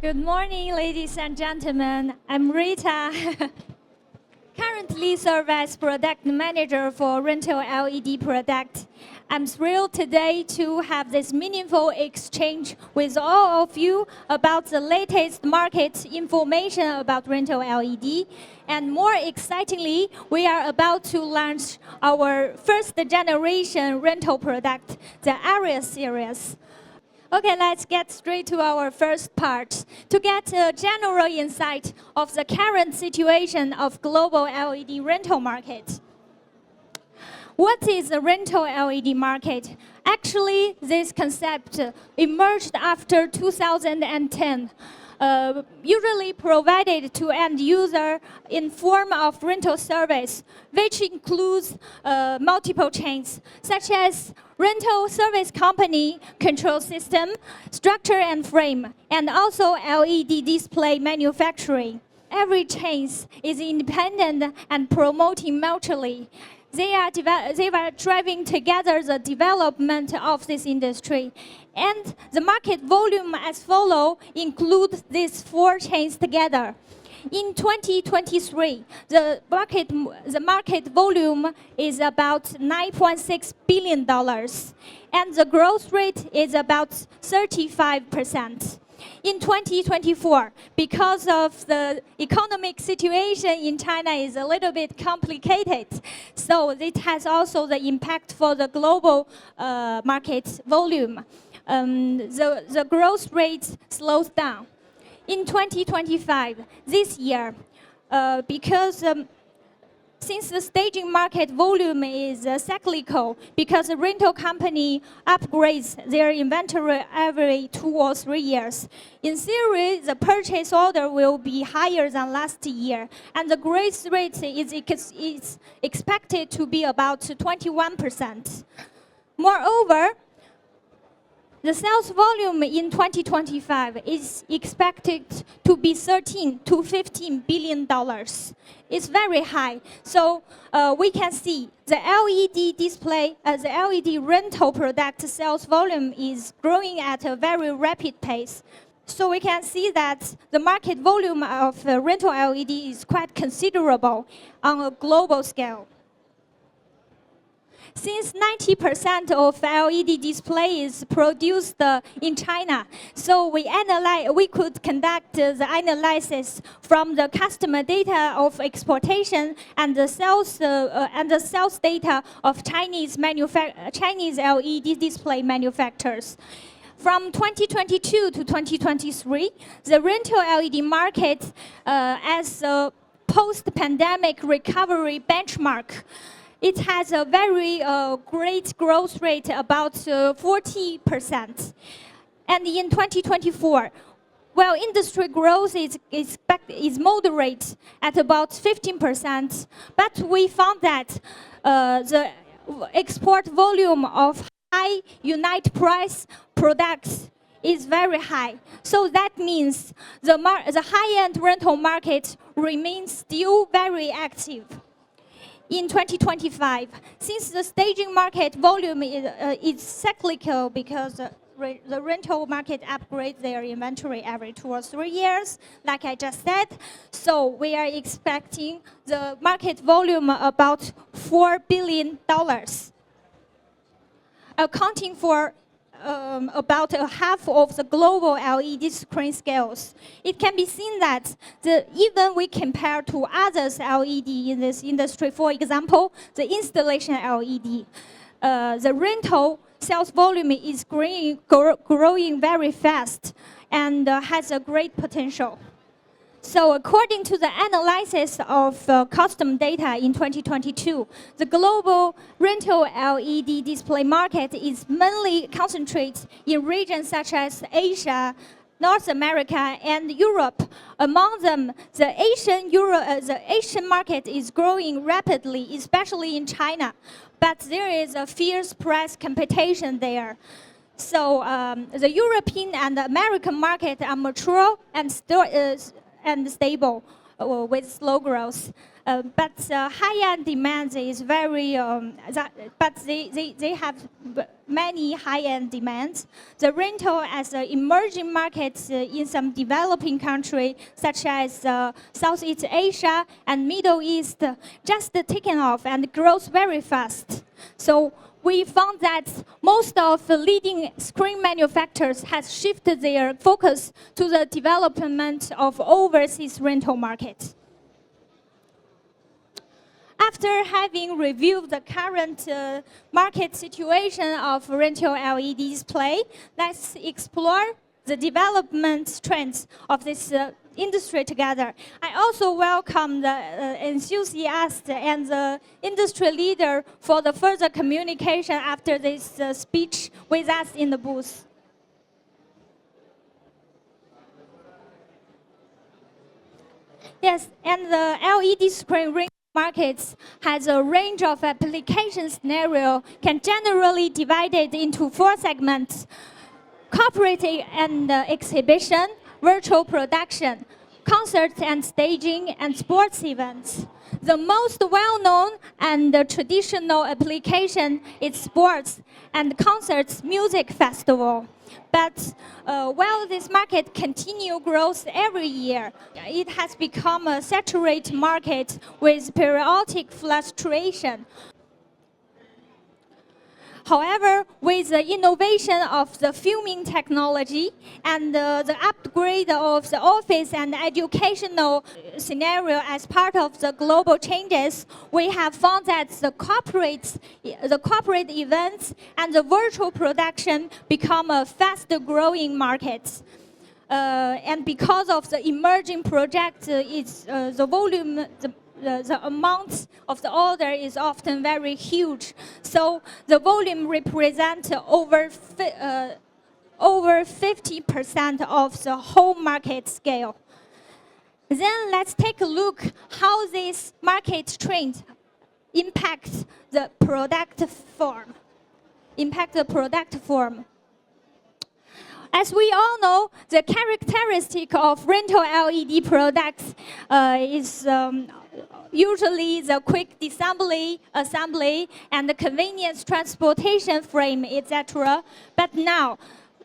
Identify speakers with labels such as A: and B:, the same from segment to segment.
A: Good morning, ladies and gentlemen. I'm Rita, currently serve as product manager for rental LED product. I'm thrilled today to have this meaningful exchange with all of you about the latest market information about rental LED. And more excitingly, we are about to launch our first generation rental product, the Aries Series. Okay, let's get straight to our first part. To get a general insight of the current situation of global LED rental market. What is the rental LED market? Actually, this concept emerged after 2010. Usually provided to end user in form of rental service, which includes multiple chains, such as rental service company, control system, structure and frame, and also LED display manufacturing. Every chain is independent and promoting mutually. They are driving together the development of this industry. And the market volume as follows include these four chains together. In 2023, the market volume is about $9.6 billion, and the growth rate is about 35%. In 2024, because of the economic situation in China is a little bit complicated, so it has also the impact for the global market volume. The growth rate slows down. In 2025, this year, because since the staging market volume is cyclical, because the rental company upgrades their inventory every 2 or 3 years, in theory, the purchase order will be higher than last year, and the growth rate is expected to be about 21%. Moreover, the sales volume in 2025 is expected to be $13 to $15 billion. It's very high. So we can see the LED display, the LED rental product sales volume is growing at a very rapid pace. So we can see that the market volume of rental LED is quite considerable on a global scale. Since 90% of LED display is produced in China, so we could conduct the analysis from the customer data of exportation and the sales data of Chinese LED display manufacturers. From 2022 to 2023, the rental LED market as a post-pandemic recovery benchmark, it has a very great growth rate, about 40%. And in 2024, well, industry growth is moderate at about 15%, but we found that the export volume of high unit price products is very high. So that means the high-end rental market remains still very active. In 2025, since the staging market volume is cyclical because the rental market upgrades their inventory every 2 or 3 years, like I just said, so we are expecting the market volume about $4 billion, accounting for about a half of the global LED screen sales. It can be seen that even we compare to others LED in this industry, for example, the installation LED, the rental sales volume is growing very fast and has a great potential. So according to the analysis of custom data in 2022, the global rental LED display market is mainly concentrated in regions such as Asia, North America, and Europe. Among them, the Asian market is growing rapidly, especially in China. But there is a fierce price competition there. So the European and American market are mature and stable, with slow growth. But high-end demand is very, but they have many high-end demands. The rental as emerging markets in some developing countries, such as Southeast Asia and Middle East, just taken off and grows very fast. So we found that most of the leading screen manufacturers has shifted their focus to the development of overseas rental markets. After having reviewed the current market situation of rental LED display, let's explore the development trends of this industry together. I also welcome the enthusiast and the industry leader for the further communication after this speech with us in the booth. Yes, and the LED screen ring markets has a range of application scenario, can generally divide it into 4 segments: corporate and exhibition, virtual production, concerts and staging, and sports events. The most well-known and traditional application is sports and concerts music festival. But while this market continues growth every year, it has become a saturated market with periodic fluctuation. However, with the innovation of the filming technology and the upgrade of the office and educational scenario as part of the global changes, we have found that the corporate events and the virtual production become a fast-growing market. And because of the emerging project, the volume, the amount of the order is often very huge. So the volume represents over 50% of the whole market scale. Then let's take a look how this market trend impacts the product form. As we all know, the characteristic of rental LED products is usually the quick assembly, and the convenience transportation frame, etc. But now,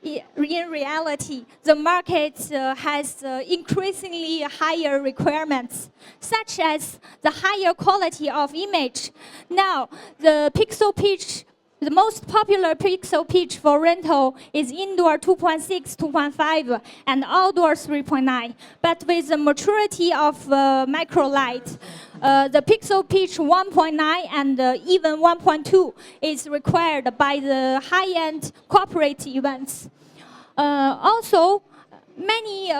A: in reality, the market has increasingly higher requirements, such as the higher quality of image. Now, the pixel pitch, the most popular pixel pitch for rental is indoor 2.6, 2.5, and outdoor 3.9. But with the maturity of microlight, the pixel pitch 1.9 and even 1.2 is required by the high-end corporate events. Also, many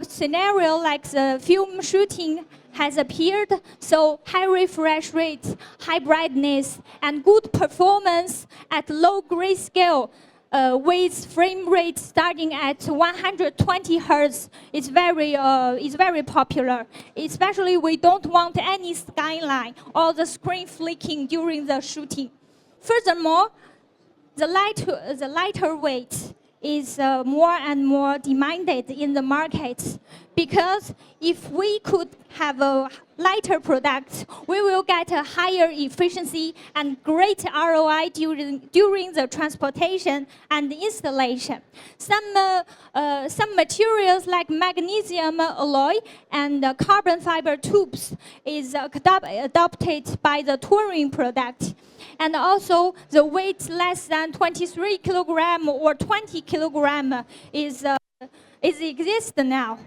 A: scenarios like the film shooting has appeared, so high refresh rate, high brightness, and good performance at low grayscale with frame rate starting at 120 Hz is very popular. Especially we don't want any skyline or the screen flicking during the shooting. Furthermore, the lighter weight is more and more demanded in the market, because if we could have a lighter product, we will get a higher efficiency and great ROI during the transportation and installation. Some materials like magnesium alloy and carbon fiber tubes is adopted by the touring product. And also, the weight less than 23 kilogram or 20 kilogram is exists now.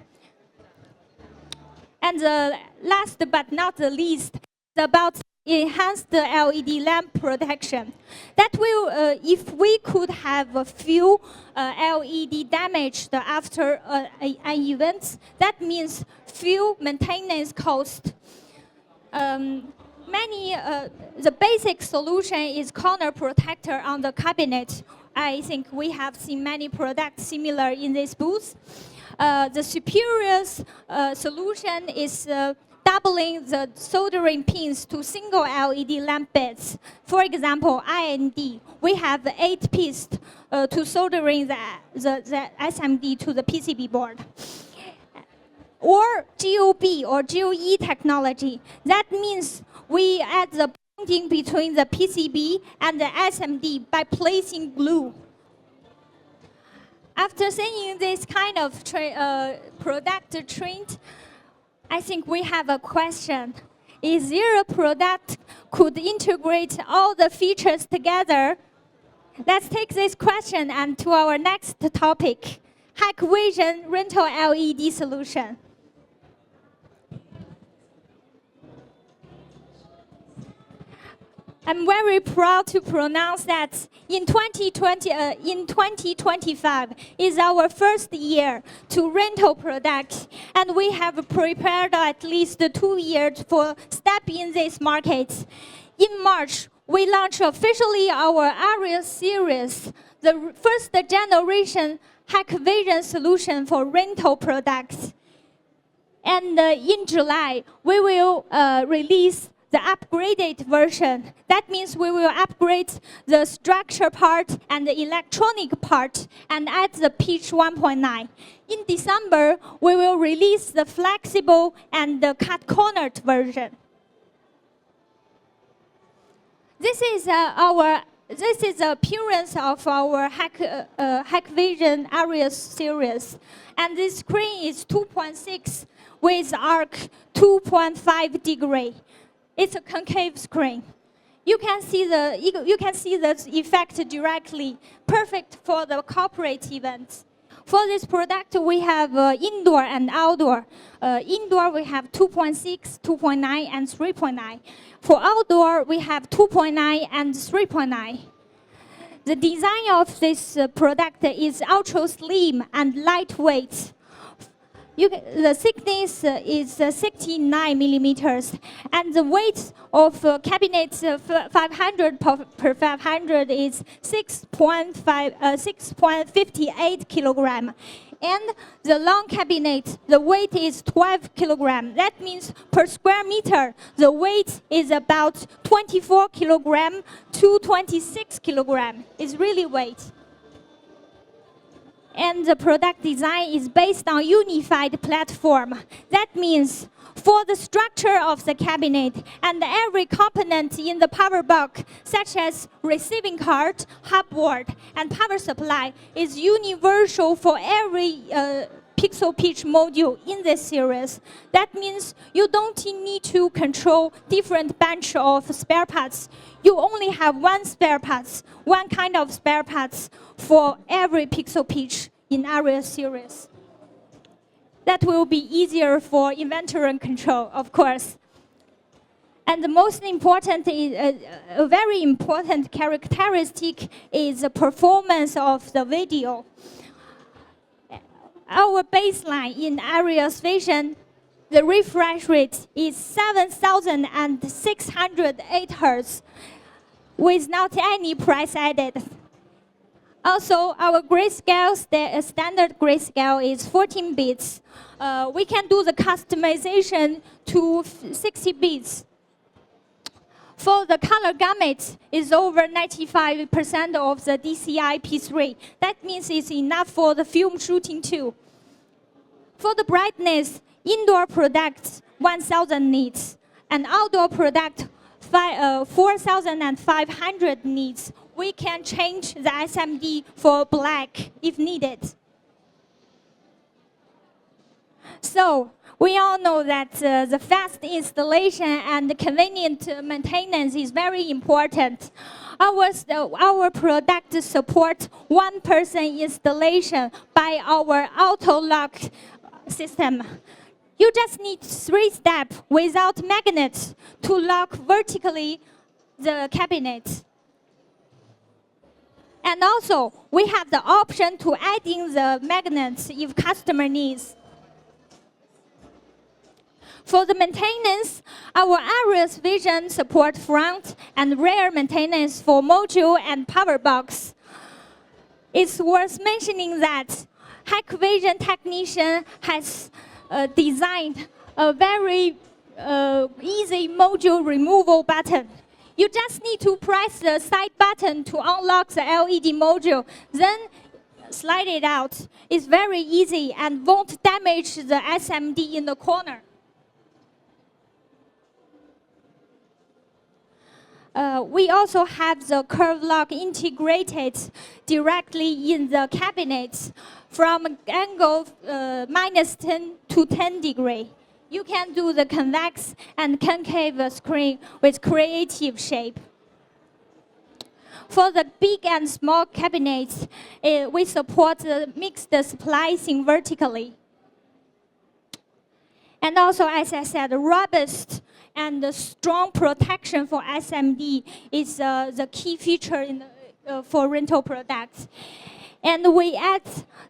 A: And last but not the least, is about enhanced LED lamp protection. That will, if we could have a few LED damaged after an event, that means few maintenance cost. The basic solution is corner protector on the cabinet. I think we have seen many products similar in this booth. The superior solution is doubling the soldering pins to single LED lamp beds. For example, I&D, we have 8 pins to soldering the SMD to the PCB board. or GOB or GOE technology. That means we add the bonding between the PCB and the SMD by placing glue. After seeing this kind of product trend, I think we have a question. Is there a product could integrate all the features together? Let's take this question and to our next topic, Hikvision rental LED solution. I'm very proud to pronounce that in 2025 is our first year to rental products, and we have prepared at least 2 years for step in this market. In March, we launched officially our Aries Series, the first generation Hikvision solution for rental products. And in July, we will release the upgraded version. That means we will upgrade the structure part and the electronic part and add the pitch 1.9. In December, we will release the flexible and the cut-cornered version. This is the appearance of our Hikvision Aries Series. And this screen is 2.6 with arc 2.5 degree. It's a concave screen. You can see the effect directly, perfect for the corporate events. For this product, we have indoor and outdoor. Indoor, we have 2.6, 2.9, and 3.9. For outdoor, we have 2.9 and 3.9. The design of this product is ultra slim and lightweight. The thickness is 69 millimeters, and the weight of cabinets 500 per 500 is 6.58 kilogram. And the long cabinet, the weight is 12 kilogram. That means per square meter, the weight is about 24 kilogram to 26 kilogram. It's really weight. And the product design is based on unified platform. That means for the structure of the cabinet and every component in the power box, such as receiving card, hubboard, and power supply, is universal for every pixel pitch module in this series. That means you don't need to control different bunch of spare parts. You only have one spare parts, one kind of spare parts for every pixel pitch in Aries series. That will be easier for inventory control, of course. And the most important, a very important characteristic is the performance of the video. Our baseline in Aries Vision, the refresh rate is 7,608 Hz with not any price added. Also, our grayscale, standard grayscale is 14 bits. We can do the customization to 60 bits. For the color gamut, is over 95% of the DCI P3. That means it's enough for the film shooting too. For the brightness, indoor product 1,000 nits, and outdoor product 4,500 nits. We can change the SMD for black if needed. So we all know that the fast installation and the convenient maintenance is very important. Our product supports one-person installation by our auto lock system. You just need 3 steps without magnets to lock vertically the cabinet. And also, we have the option to add in the magnets if customer needs. For the maintenance, our Aries Vision supports front and rear maintenance for module and power box. It's worth mentioning that Hikvision technician has designed a very easy module removal button. You just need to press the side button to unlock the LED module. Then slide it out. It's very easy and won't damage the SMD in the corner. We also have the curve lock integrated directly in the cabinet from angle -10 to 10 degree. You can do the convex and concave screen with creative shape. For the big and small cabinets, we support the mixed splicing vertically. And also, as I said, robust and strong protection for SMD is the key feature for rental products. And we add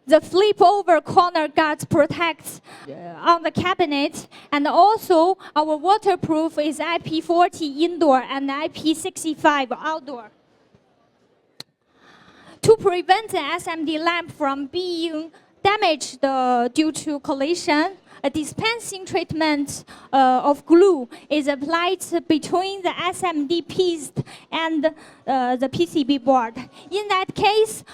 A: the flip-over corner guards protect on the cabinet, and also our waterproof is IP40 indoor and IP65 outdoor. To prevent the SMD lamp from being damaged due to collision, a dispensing treatment of glue is applied between the SMD piece and the PCB board. In that case,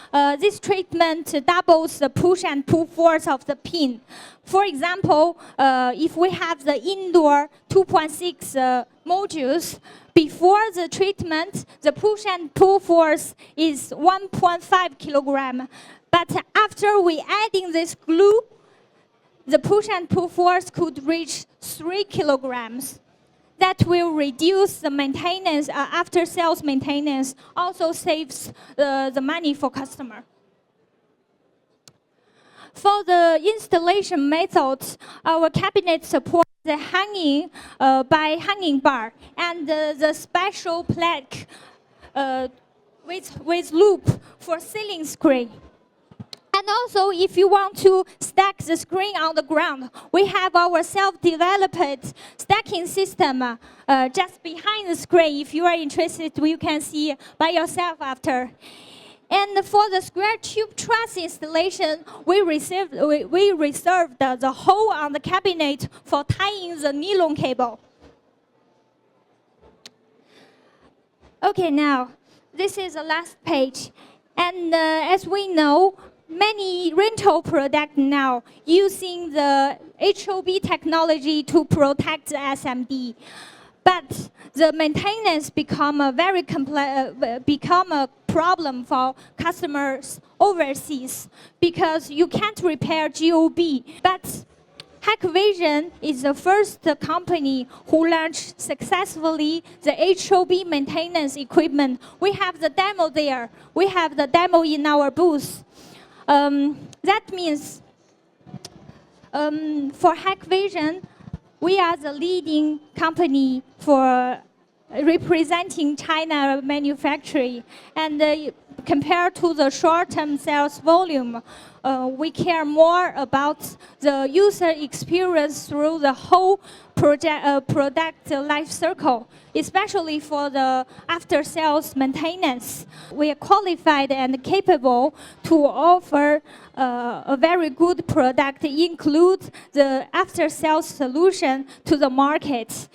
A: this treatment doubles the push and pull force of the pin. For example, if we have the indoor 2.6 modules, before the treatment, the push and pull force is 1.5 kilogram. But after we adding this glue, the push and pull force could reach 3 kilograms. That will reduce the maintenance, after-sales maintenance, also saves the money for customer. For the installation methods, our cabinet supports the hanging by hanging bar and the special plaque with loop for ceiling screen. And also, if you want to stack the screen on the ground, we have our self-developed stacking system just behind the screen. If you are interested, you can see by yourself after. And for the square tube truss installation, we reserved the hole on the cabinet for tying the nylon cable. Okay, now, this is the last page. And as we know, many rental products now using the HOB technology to protect the SMD. But the maintenance become a problem for customers overseas because you can't repair GOB. But Hikvision is the first company who launched successfully the HOB maintenance equipment. We have the demo there. We have the demo in our booth. That means for Hikvision, we are the leading company for representing China manufacturing. And compared to the short-term sales volume, we care more about the user experience through the whole product life cycle, especially for the after-sales maintenance. We are qualified and capable to offer a very good product, include the after-sales solution to the market.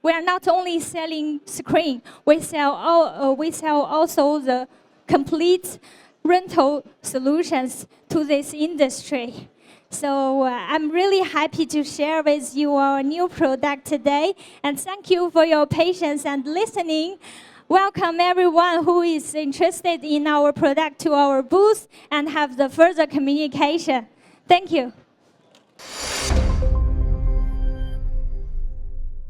A: We are not only selling screen, we sell also the complete rental solutions to this industry. So I'm really happy to share with you our new product today, and thank you for your patience and listening. Welcome everyone who is interested in our product to our booth and have the further communication. Thank you.